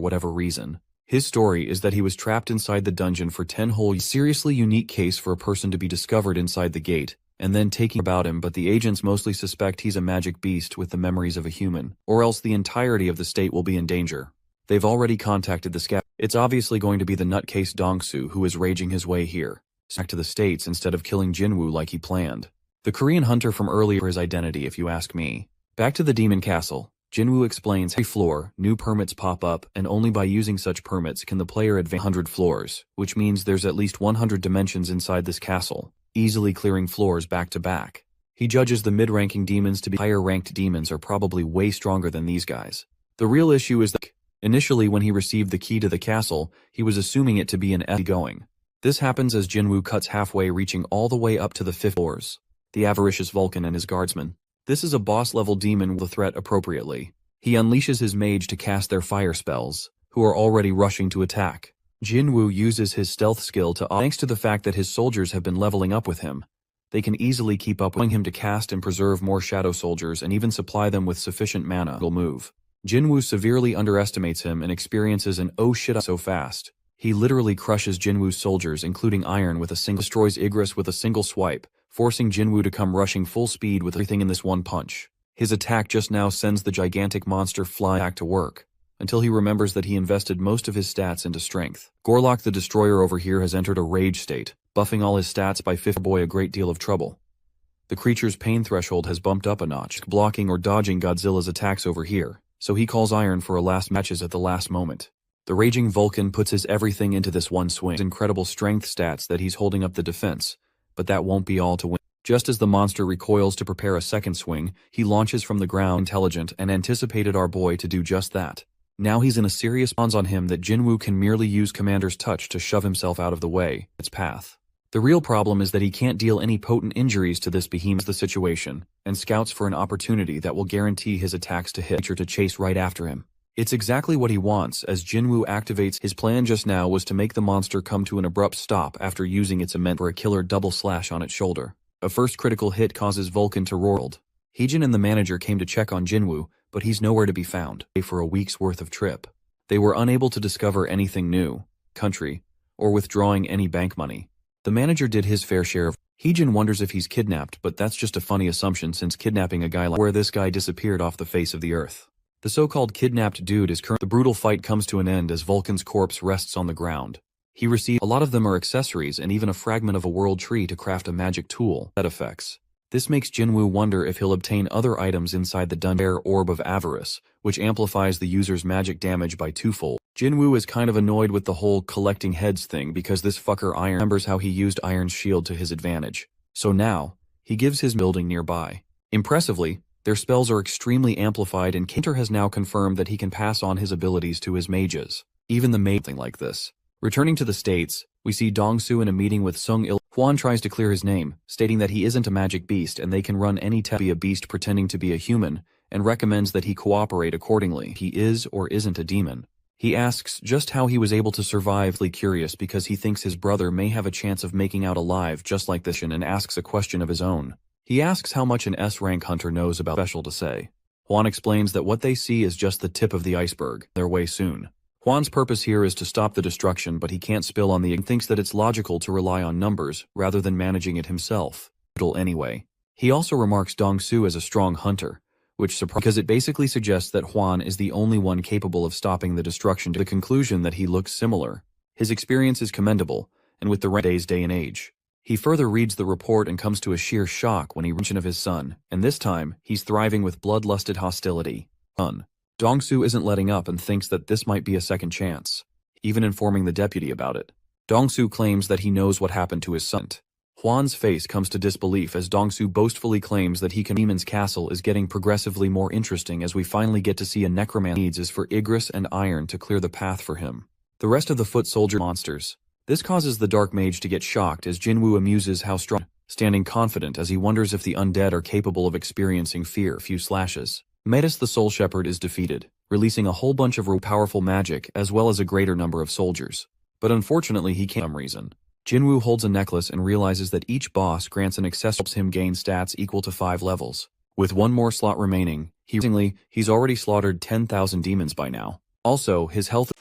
whatever reason. His story is that he was trapped inside the dungeon for 10 whole years. Seriously unique case for a person to be discovered inside the gate, and then taking about him, but the agents mostly suspect he's a magic beast with the memories of a human, or else the entirety of the state will be in danger. They've already contacted the scout. It's obviously going to be the nutcase Dong-soo who is raging his way here, back to the States instead of killing Jinwoo like he planned. The Korean hunter from earlier his identity if you ask me. Back to the Demon Castle. Jinwoo explains every floor, new permits pop up, and only by using such permits can the player advance 100 floors, which means there's at least 100 dimensions inside this castle, easily clearing floors back to back. He judges the mid-ranking demons to be higher-ranked demons are probably way stronger than these guys. The real issue is that, initially when he received the key to the castle, he was assuming it to be an going. This happens as Jinwoo cuts halfway reaching all the way up to the 5th floors. The avaricious Vulcan and his guardsmen. This is a boss-level demon with a threat appropriately. He unleashes his mage to cast their fire spells, who are already rushing to attack. Jinwoo uses his stealth skill to thanks to the fact that his soldiers have been leveling up with him. They can easily keep up with him to cast and preserve more shadow soldiers and even supply them with sufficient mana to move. Jinwoo severely underestimates him and experiences an oh shit so fast. He literally crushes Jinwoo's soldiers including Iron with a single destroys Igris with a single swipe, forcing Jinwoo to come rushing full speed with everything in this one punch. His attack just now sends the gigantic monster flying back to work, until he remembers that he invested most of his stats into strength. Gorlock the Destroyer over here has entered a rage state, buffing all his stats by 5th boy a great deal of trouble. The creature's pain threshold has bumped up a notch, blocking or dodging Godzilla's attacks over here, so he calls Iron for a last matches at the last moment. The raging Vulcan puts his everything into this one swing. Incredible strength stats that he's holding up the defense, but that won't be all to win. Just as the monster recoils to prepare a second swing, he launches from the ground intelligent and anticipated our boy to do just that. Now he's in a serious bonds on him that Jinwoo can merely use Commander's touch to shove himself out of the way, its path. The real problem is that he can't deal any potent injuries to this behemoth the situation, and scouts for an opportunity that will guarantee his attacks to hit to chase right after him. It's exactly what he wants as Jinwoo activates. His plan just now was to make the monster come to an abrupt stop after using its immense for a killer double slash on its shoulder. A first critical hit causes Vulcan to roar. Heejin and the manager came to check on Jinwoo, but he's nowhere to be found. For a week's worth of trip. They were unable to discover anything new, country, or withdrawing any bank money. The manager did his fair share of. Heejin wonders if he's kidnapped, but that's just a funny assumption since kidnapping a guy like where this guy disappeared off the face of the earth. The so-called kidnapped dude is current. The brutal fight comes to an end as Vulcan's corpse rests on the ground. He receives a lot of them are accessories and even a fragment of a world tree to craft a magic tool that effects. This makes Jinwoo wonder if he'll obtain other items inside the dungeon orb of avarice, which amplifies the user's magic damage by twofold. Jinwoo is kind of annoyed with the whole collecting heads thing because this fucker Iron remembers how he used Iron's shield to his advantage. So now, he gives his building nearby. Impressively, their spells are extremely amplified and Kinter has now confirmed that he can pass on his abilities to his mages. Even the mage thing like this. Returning to the States, we see Dong-soo in a meeting with Sung-il. Hwan tries to clear his name, stating that he isn't a magic beast and they can run any test be a beast pretending to be a human, and recommends that he cooperate accordingly. He is or isn't a demon. He asks just how he was able to survive, curious because he thinks his brother may have a chance of making out alive just like this and asks a question of his own. He asks how much an S-rank hunter knows about special to say. Hwan explains that what they see is just the tip of the iceberg, their way soon. Hwan's purpose here is to stop the destruction, but he can't spill on the and thinks that it's logical to rely on numbers rather than managing it himself. Anyway. He also remarks Dong-soo as a strong hunter, which surprises because it basically suggests that Hwan is the only one capable of stopping the destruction to the conclusion that he looks similar. His experience is commendable, and with the day and age. He further reads the report and comes to a sheer shock when he mentions of his son, and this time, he's thriving with bloodlusted hostility. Dong-soo isn't letting up and thinks that this might be a second chance, even informing the deputy about it. Dong-soo claims that he knows what happened to his son. Hwan's face comes to disbelief as Dong-soo boastfully claims that Demon's Castle is getting progressively more interesting as we finally get to see a necromancer needs is for Igris and Iron to clear the path for him. The rest of the foot soldier monsters. This causes the Dark Mage to get shocked as Jinwoo amuses how strong, standing confident as he wonders if the undead are capable of experiencing fear. Few slashes. Metis the Soul Shepherd is defeated, releasing a whole bunch of powerful magic as well as a greater number of soldiers. But unfortunately he can't for some reason. Jinwoo holds a necklace and realizes that each boss grants an excess helps him gain stats equal to 5 levels. With one more slot remaining, he's already slaughtered 10,000 demons by now. Also, his health